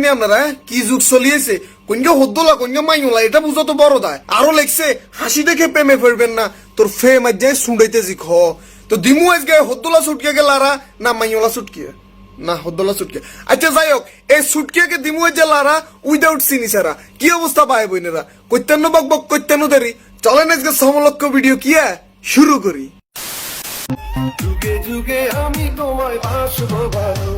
নি আপনারা কি যুগ চলিয়েছে কোনকে হদ্দলা কোনকে মাইনলা এটা বুঝা তো বড় দায় আরো লেখছে হাসি দেখে প্রেমে ফেরবেন না তোর ফে মাঝে শুনডাইতে জিখ তো দিমু আজকে হদ্দলা ছুটকে গেলারা না মাইনলা ছুটকে না হদ্দলা ছুটকে আচ্ছা যাই হোক এই ছুটকে দিমু যে লারা উইদাউট সিনিসারা কি অবস্থা পায় বইনেরা কৈত্যান্ন বক বক কৈত্যান্ন দেরি চলেন আজকে সমলক্ষ ভিডিও কিয়া শুরু করি যুগে যুগে আমি তোমায় বাসবো ভালো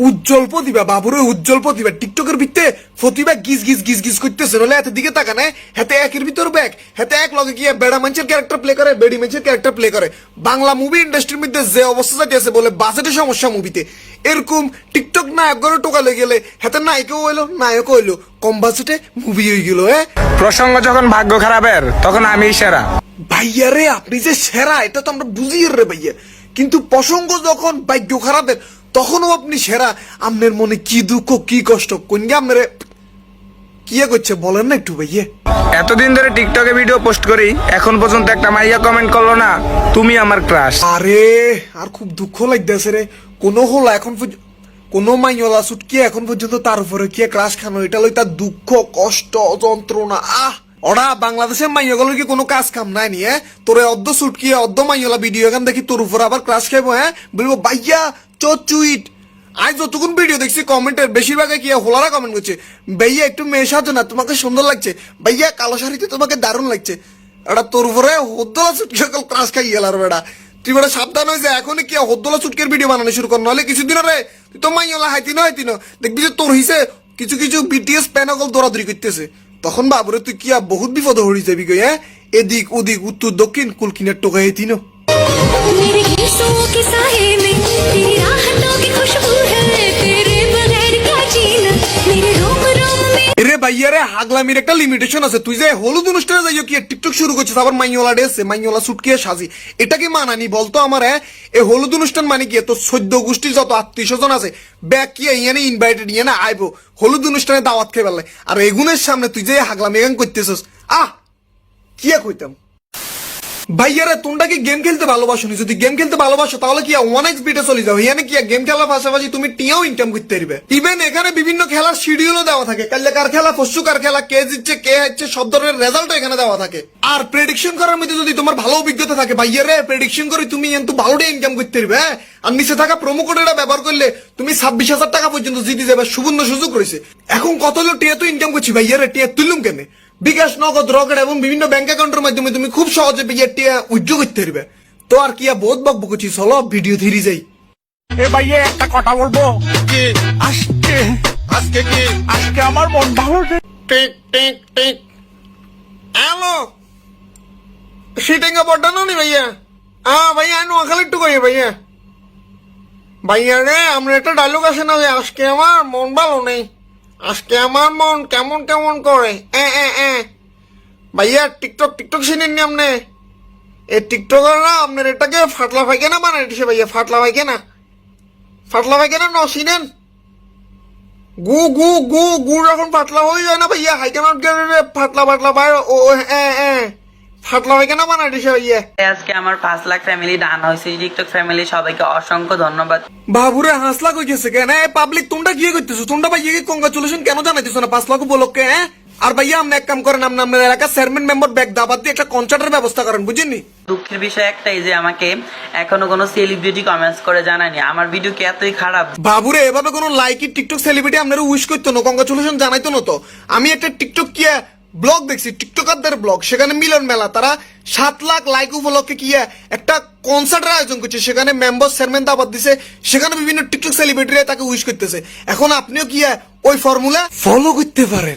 উজ্জ্বল প্রতিভা বাবুরে উজ্জ্বল প্রতিভা টিকটকের ভিত্তে প্রতিভা গিজ গিজ গিজ গিজ করতেছে নলে এত দিকে তাকা না হাতে একের ভিতর ব্যাগ হাতে এক লগে গিয়ে বেড়া মানুষের ক্যারেক্টার প্লে করে বেড়ি মানুষের ক্যারেক্টার প্লে করে বাংলা মুভি ইন্ডাস্ট্রির মধ্যে যে অবস্থা যাচ্ছে বলে বাজেটের সমস্যা মুভিতে এরকম টিকটক নায়ক করে টোকালে গেলে হাতে নায়কও হইলো নায়কও হইলো কম বাজেটে মুভি হয়ে গেল প্রসঙ্গ যখন ভাগ্য খারাপের তখন আমি সেরা ভাইয়া রে আপনি যে সেরা এটা তো আমরা বুঝি রে ভাইয়া কিন্তু প্রসঙ্গ যখন ভাগ্য খারাপের তখনও আপনি সেরা আপনার মনে কি দুঃখ কি কষ্ট কোনকে আপনার কি করছে বলেন না একটু ভাইয়া এতদিন ধরে টিকটকে ভিডিও পোস্ট করি এখন পর্যন্ত একটা মাইয়া কমেন্ট করলো না তুমি আমার ক্রাশ আরে আর খুব দুঃখ লাগতেছে রে কোনো হলো এখন কোনো মাইয়লা ছুটকি এখন পর্যন্ত তার উপরে কি ক্রাশ খানো এটা লই তার দুঃখ কষ্ট যন্ত্রণা ওরা বাংলাদেশের মাইয়াগুলোর কি কোনো কাজ কাম নাই নি তোরে অর্ধ ছুটকি অর্ধ মাইয়লা ভিডিও এখান দেখি তোর উপর আবার ক্রাশ খাইবো বলবো ভাইয়া চুইট আজ যতক্ষণ ভিডিও দেখছি কমেন্টের বেশিরভাগ কি হোলারা কমেন্ট করছে ভাইয়া একটু মেয়ে সাজো না তোমাকে সুন্দর লাগছে ভাইয়া কালো শাড়িতে তোমাকে দারুণ লাগছে এটা তোর উপরে হদ্দলা ছুটকি সকল ক্রাশ খাই গেল আর বেড়া তুই বেড়া সাবধান হয়ে যায় এখন কি হদ্দলা ছুটকের ভিডিও বানানো শুরু কর নাহলে কিছুদিন রে তুই তো মাইয়লা হাইতিনো দেখবি যে তোর হিসে কিছু কিছু বিটিএস প্যানকল দৌড়াদৌড়ি করতেছে তখন বাবুরে তুই কি বহুত বিপদ হয়ে যাবি গো এদিক ওদিক উত্তর দক্ষিণ কুলকিনের টোকা হেতিনো রে ভাইয়া রে হাগলামির একটা লিমিটেশন আছে তুই যে হলুদ অনুষ্ঠানে যাইও কি টিকটক শুরু করছিস আবার মাইয়লা ডেসে মাইয়লা সুটকে সাজি এটা কি মানানি বলতো আমার এই হলুদ অনুষ্ঠান মানে কি তো 14 গোষ্ঠীর যত আত্মীয় স্বজন আছে ব্যাক কি ইয়ানে ইনভাইটেড ইয়ানে আইবো হলুদ অনুষ্ঠানে দাওয়াত খেয়ে বেলায় আর এগুনের সামনে তুই যে হাগলামি গান করতেছিস কি কইতাম ভাইয়ারে তোমরা কি গেম খেলতে ভালোবাসো নি যদি গেম খেলতে ভালোবাসো তাহলে কি 1x বিটে চলে যাও এখানে কি গেম খেলার পাশাপাশি তুমি টিয়াও ইনকাম করতে পারবে ইভেন এখানে বিভিন্ন খেলার শিডিউলও দেওয়া থাকে কার খেলা পরশুকার খেলা কে জিতছে কে হারছে সব ধরনের রেজাল্টও এখানে দেওয়া থাকে আর প্রেডিকশন করার মধ্যে যদি তোমার ভালো অভিজ্ঞতা থাকে ভাইয়ারে প্রেডিকশন করে তুমি কিন্তু ভালোটা ইনকাম করতে পারবে আর নিচে থাকা প্রোমো কোডটা ব্যবহার করলে তুমি 26,000 টাকা পর্যন্ত জিতে যাবে সুবর্ণ সুযোগ রয়েছে এখন কত হলো টিয়া তো ইনকাম করছি ভাইয়ারে টিয়া তুললুম কেন বিকাশ নগদ রকেট এবং বিভিন্ন ব্যাংক অ্যাকাউন্টের মাধ্যমে তুমি খুব সহজে বিয়েটিয়া উদ্যোগ করতে পারবে তো আর কি বহুত বকবকছি চলো ভিডিও ধীরে যাই এ ভাইয়া একটা কথা বলবো কি আজকে আমার মন ভালো টিক টিক টিক হ্যালো সিটিংয়ে বড্ডানো নি ভাইয়া ভাইয়া নোয়াখালী একটু কই ভাইয়া রে আমরা একটা ডায়লগ আছে না যে আজকে আমার মন ভালো নেই আজকে আমার মন কেমন কেমন করে ভাইয়া টিকটক চিনেন নি আপনি এই টিকটকাররা আপনার এটাকে ফাটলা পায়খানা বানাই দিছে ভাইয়া ফাটলা পায়খানা ন চিনেন গু যখন ফাটলা হয়ে যায় না ভাইয়া হাইকানার ফাটলা পায় ও ফাটলা পায়খানা বানাই দিছে ভাইয়া আজকে আমার 5 লাখ ফ্যামিলি ডান হয়েছে টিকটক ফ্যামিলি সবাইকে অসংখ্য ধন্যবাদ বাবুরে 5 লাখ হয়ে গেছে কেন পাবলিক তোমরা কি করতেছো তোমরা ভাইয়াকে কংগ্রাচুলেশন কেন জানাইতেছো না 5 লাখ উপলক্ষে আর ভাইয়া আপনি এক কাম করেন আপনি আপনার এলাকার চেয়ারম্যান মেম্বার ব্যাগ দাবাত দিয়ে একটা কনসার্টের ব্যবস্থা করেন বুঝেননি দুঃখের বিষয় একটাই যে আমাকে এখনো কোনো সেলিব্রিটি কমেন্টস করে জানায়নি আমার ভিডিও কি এতই খারাপ বাবুরে এভাবে কোনো লাইকি টিকটক সেলিব্রিটি আপনারা উইশ করতো না কংগ্রাচুলেশন জানাইতো না তো আমি একটা টিকটক কি ব্লগ দেখছি টিকটকারদের ব্লগ সেখানে মিলন মেলা তারা 7 লাখ লাইক উপলক্ষে কি একটা কনসার্টের আয়োজন করছে সেখানে মেম্বার চেয়ারম্যান দাবাত দিছে সেখানে বিভিন্ন টিকটক সেলিব্রিটিরা তাকে উইশ করতেছে এখন আপনিও কি ওই ফর্মুলা ফলো করতে পারেন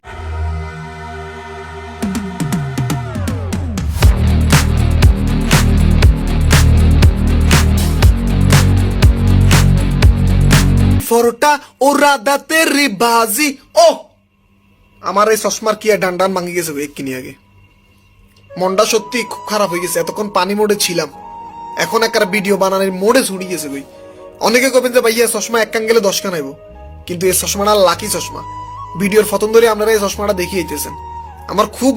ফরটা ওরা দাঁতের বাজি আমার এই চশমার কি ডান ভাঙি গেছে এক্ষুনি আগে মনটা সত্যি খুব খারাপ হয়ে গেছে এতক্ষণ পানি মোড়ে ছিলাম এখন একটা ভিডিও বানানোর মোড়ে ছুটি গেছে ভাই অনেকে কবেন যে ভাইয়া চশমা এক কান গেলে 10 কান আইব কিন্তু এই চশমাটা লাকি চশমা ভিডিওর ফতন ধরে আপনারা এই চশমাটা দেখিয়ে দিতেছেন আমার খুব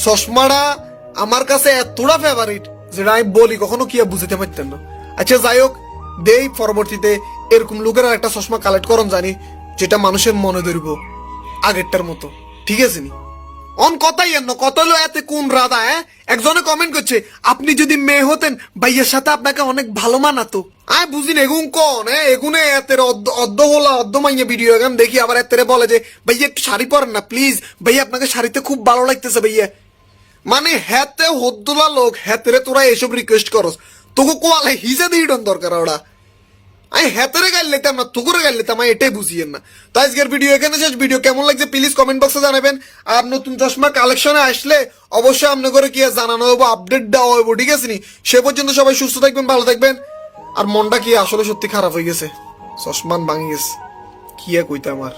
চশমাটা আমার কাছে এতটা ফেভারিট যেটা আমি বলি কখনো কি বুঝতে পারতেন না আচ্ছা যাই হোক দেই পরবর্তীতে এরকম লোকের আর একটা চশমা কালেক্ট করন জানি, যেটা মানুষের মনে ধরব আগেরটার মতো, ঠিক আছে নি? অন কথাই এন্ন কত হলো এতে কোন রাধা, একজনে কমেন্ট করছে আপনি যদি মেয়ে হতেন ভাইয়ের সাথে আপনাকে অনেক ভালো মানাতো। আয় বুঝি না এগুন কোন, এগুনে এতের অর্ধ হলা অর্ধ মাইয়া ভিডিও গান দেখি, আবার এতেরে বলে যে ভাইয়া একটু শাড়ি পরেন না প্লিজ, ভাইয়া আপনাকে শাড়িতে খুব ভালো লাগতেছে ভাইয়া। মানে হ্যাতে হদ্দুলা লোক হ্যাতেরে তোরা এসব রিকোয়েস্ট করস, তোকে কোয়ালে হিজে দিয়ে দরকার ওরা। আমি হেতেরে গাইল লেতাম না, তুকুরে গাইল লেতাম, আমি এটাই বুঝিয়েন না। তো আজকের ভিডিও এখানে শেষ। ভিডিও কেমন লাগছে প্লিজ কমেন্ট বক্সে জানাবেন। আর নতুন চশমা কালেকশনে আসলে অবশ্যই আপনার করে কি জানানো হবো, আপডেট দেওয়া হবো, ঠিক আছে নি? সে পর্যন্ত সবাই সুস্থ থাকবেন, ভালো থাকবেন। আর মনটা কি আসলে সত্যি খারাপ হয়ে গেছে, চশমান ভাঙি গেছে, কি কইতে আমার।